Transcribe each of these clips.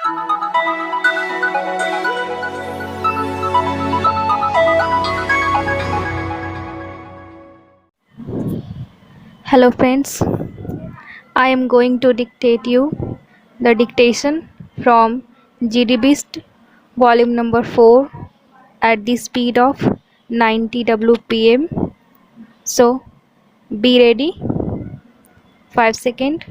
Hello friends, I am going to dictate you the dictation from GDBist volume number 4 at the speed of 90 WPM. So be ready. 5 seconds.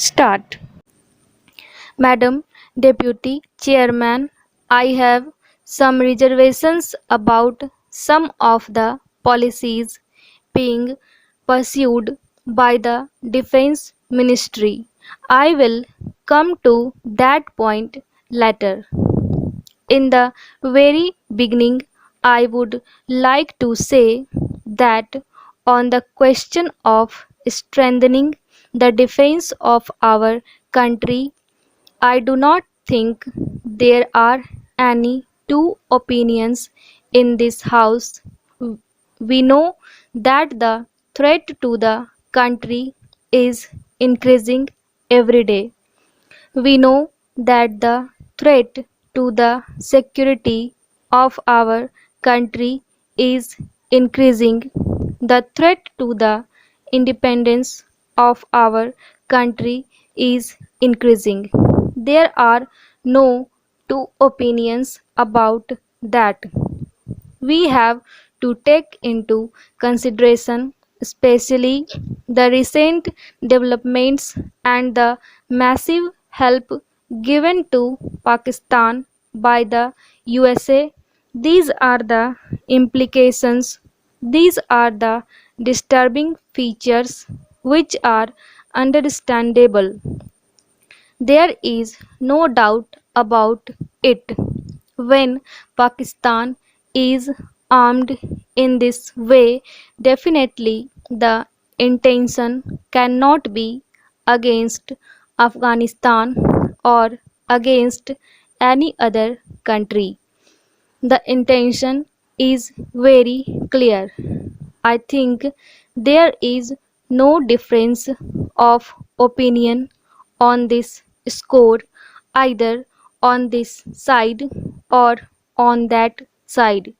Start. Madam Deputy Chairman, I have some reservations about some of the policies being pursued by the Defense Ministry. I will come to that point later. In the very beginning, I would like to say that on the question of strengthening the defense of our country, I do not think there are any two opinions in this House. We know that the threat to the country is increasing every day. We know that the threat to the security of our country is increasing. The threat to the independence of our country is increasing. There are no two opinions about that. We have to take into consideration especially the recent developments and the massive help given to Pakistan by the USA. These are the implications, these are the disturbing features which are understandable. There is no doubt about it. When Pakistan is armed in this way, definitely the intention cannot be against Afghanistan or against any other country. The intention is very clear. I think there is no difference of opinion on this score, either on this side or on that side.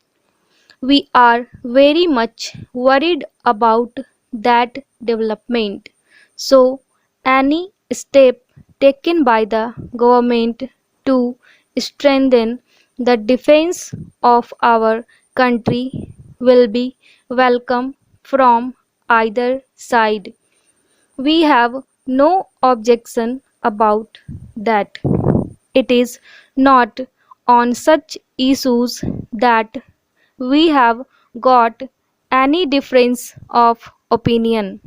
We are very much worried about that development. So, any step taken by the government to strengthen the defense of our country will be welcome from either side. We have no objection about that. It is not on such issues that we have got any difference of opinion.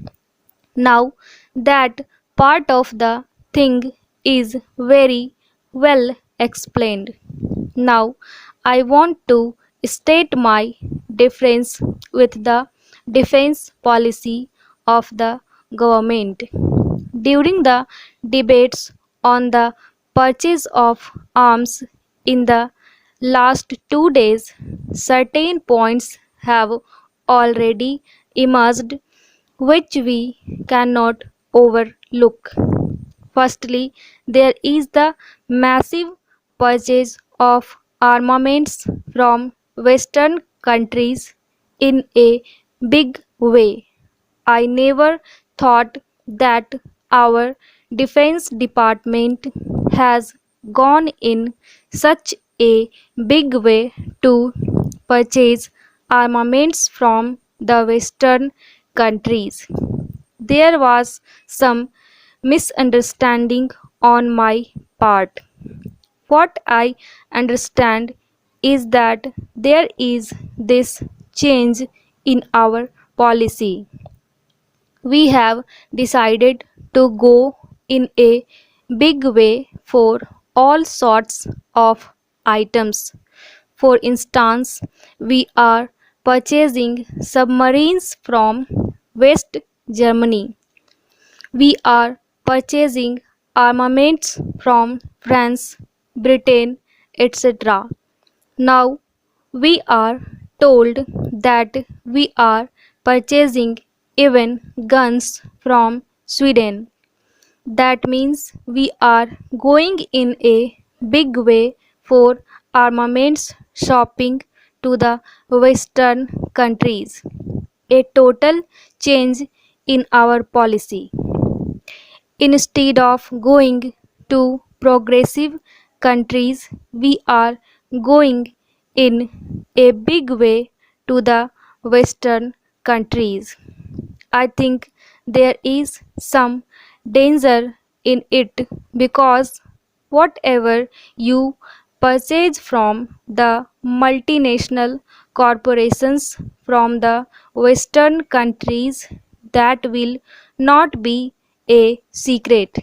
Now that part of the thing is very well explained. Now I want to state my difference with the defense policy of the government. During the debates on the purchase of arms in the last 2 days, certain points have already emerged which we cannot overlook. Firstly, there is the massive purchase of armaments from Western countries in a big way. I never thought that our Defense Department has gone in such a big way to purchase armaments from the Western countries. There was some misunderstanding on my part. What I understand is that there is this change in our policy. We have decided to go in a big way for all sorts of items. For instance, we are purchasing submarines from West Germany. We are purchasing armaments from France, Britain, etc. Now we are told that we are purchasing even guns from Sweden. That means we are going in a big way for armaments shopping to the Western countries. A total change in our policy. Instead of going to progressive countries, we are going in a big way to the Western countries. I think there is some danger in it because whatever you purchase from the multinational corporations from the Western countries, that will not be a secret.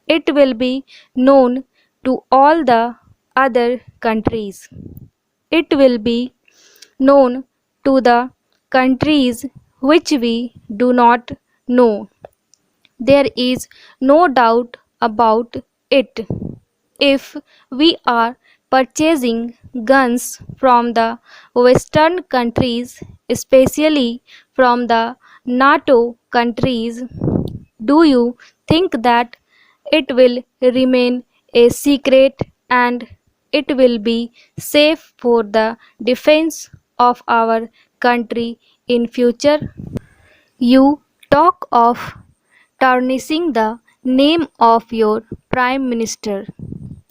It will be known to all the other countries. It will be known to the countries which we do not know. There is no doubt about it. If we are purchasing guns from the Western countries, especially from the NATO countries, do you think that it will remain a secret and it will be safe for the defense of our country in future? You talk of tarnishing the name of your Prime Minister.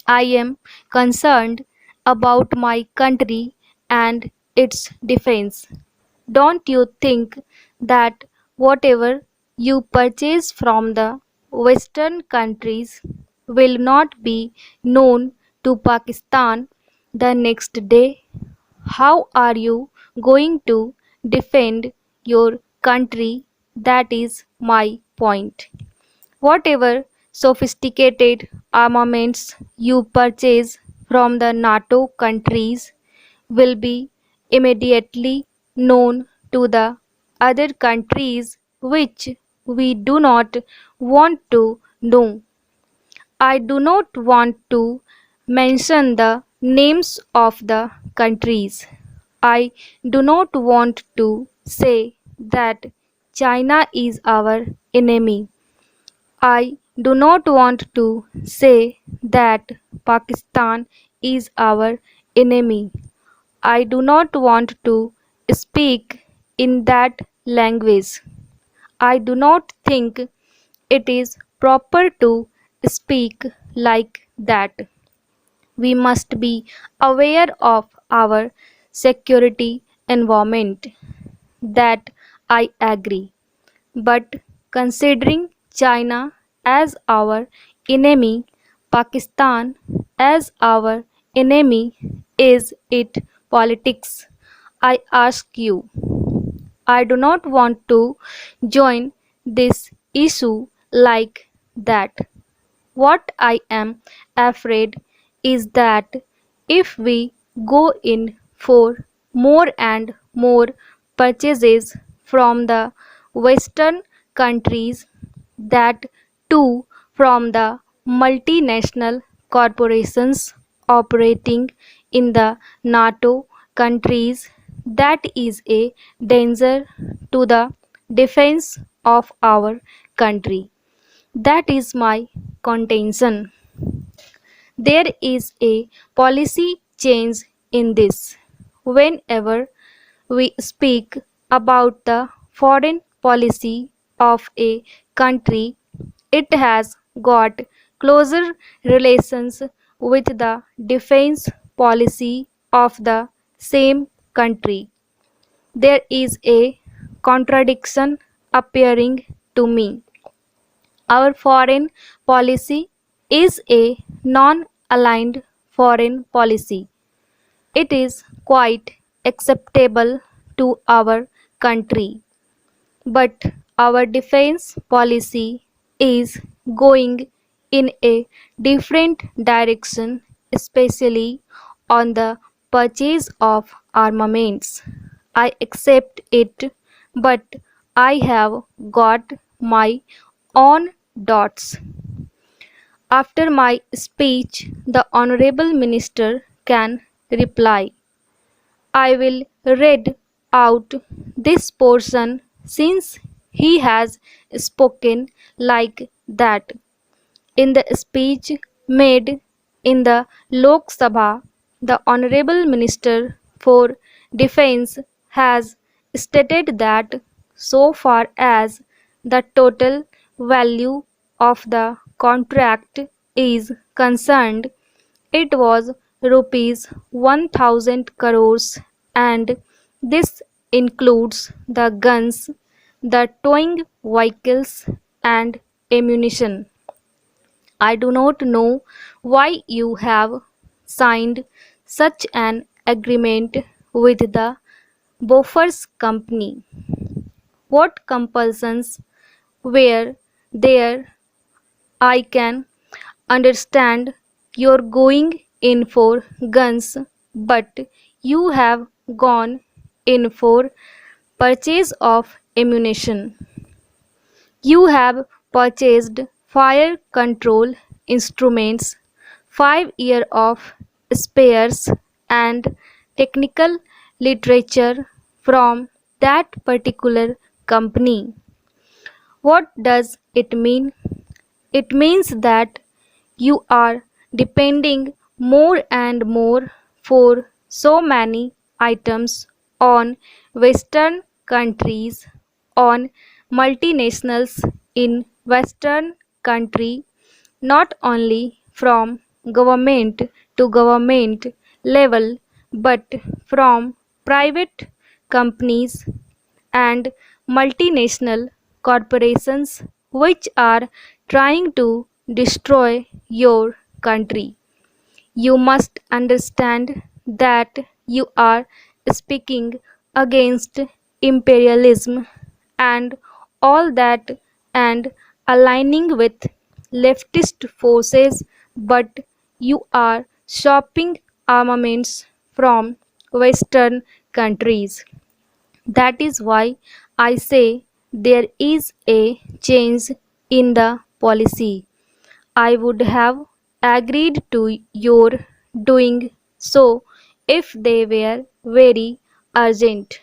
I am concerned about my country and its defense. Don't you think that whatever you purchase from the Western countries will not be known to Pakistan the next day? How are you going to defend your country? That is my point. Whatever sophisticated armaments you purchase from the NATO countries will be immediately known to the other countries which we do not want to know. I do not want to mention the names of the countries. I do not want to say that China is our enemy. I do not want to say that Pakistan is our enemy. I do not want to speak in that language. I do not think it is proper to speak like that. We must be aware of our security environment. That I agree. But considering China as our enemy, Pakistan as our enemy, is it politics? I ask you. I do not want to join this issue like that. What I am afraid is that if we go in for more and more purchases from the Western countries, that too from the multinational corporations operating in the NATO countries, that is a danger to the defense of our country. That is my contention. There is a policy change in this. Whenever we speak about the foreign policy of a country, it has got closer relations with the defense policy of the same country. There is a contradiction appearing to me. Our foreign policy is a non aligned foreign policy. It is quite acceptable to our country. But our defense policy is going in a different direction, especially on the purchase of armaments. I accept it, but I have got my own doubts. After my speech, the Honorable Minister can reply. I will read out this portion since he has spoken like that. In the speech made in the Lok Sabha, the Honorable Minister for Defence has stated that so far as the total value of the contract is concerned, it was rupees 1000 crores, and this includes the guns, the towing vehicles, and ammunition. I do not know why you have signed such an agreement with the Bofors company. What compulsions were there? I can understand you're going in for guns, but you have gone in for purchase of ammunition. You have purchased fire control instruments, 5 years of spares, and technical literature from that particular company. What does it mean? It means that you are depending more and more for so many items on Western countries, on multinationals in Western country, not only from government to government level, but from private companies and multinational corporations which are trying to destroy your country. You must understand that you are speaking against imperialism and all that and aligning with leftist forces, but you are shopping armaments from Western countries. That is why I say there is a change in the policy. I would have agreed to your doing so if they were very urgent.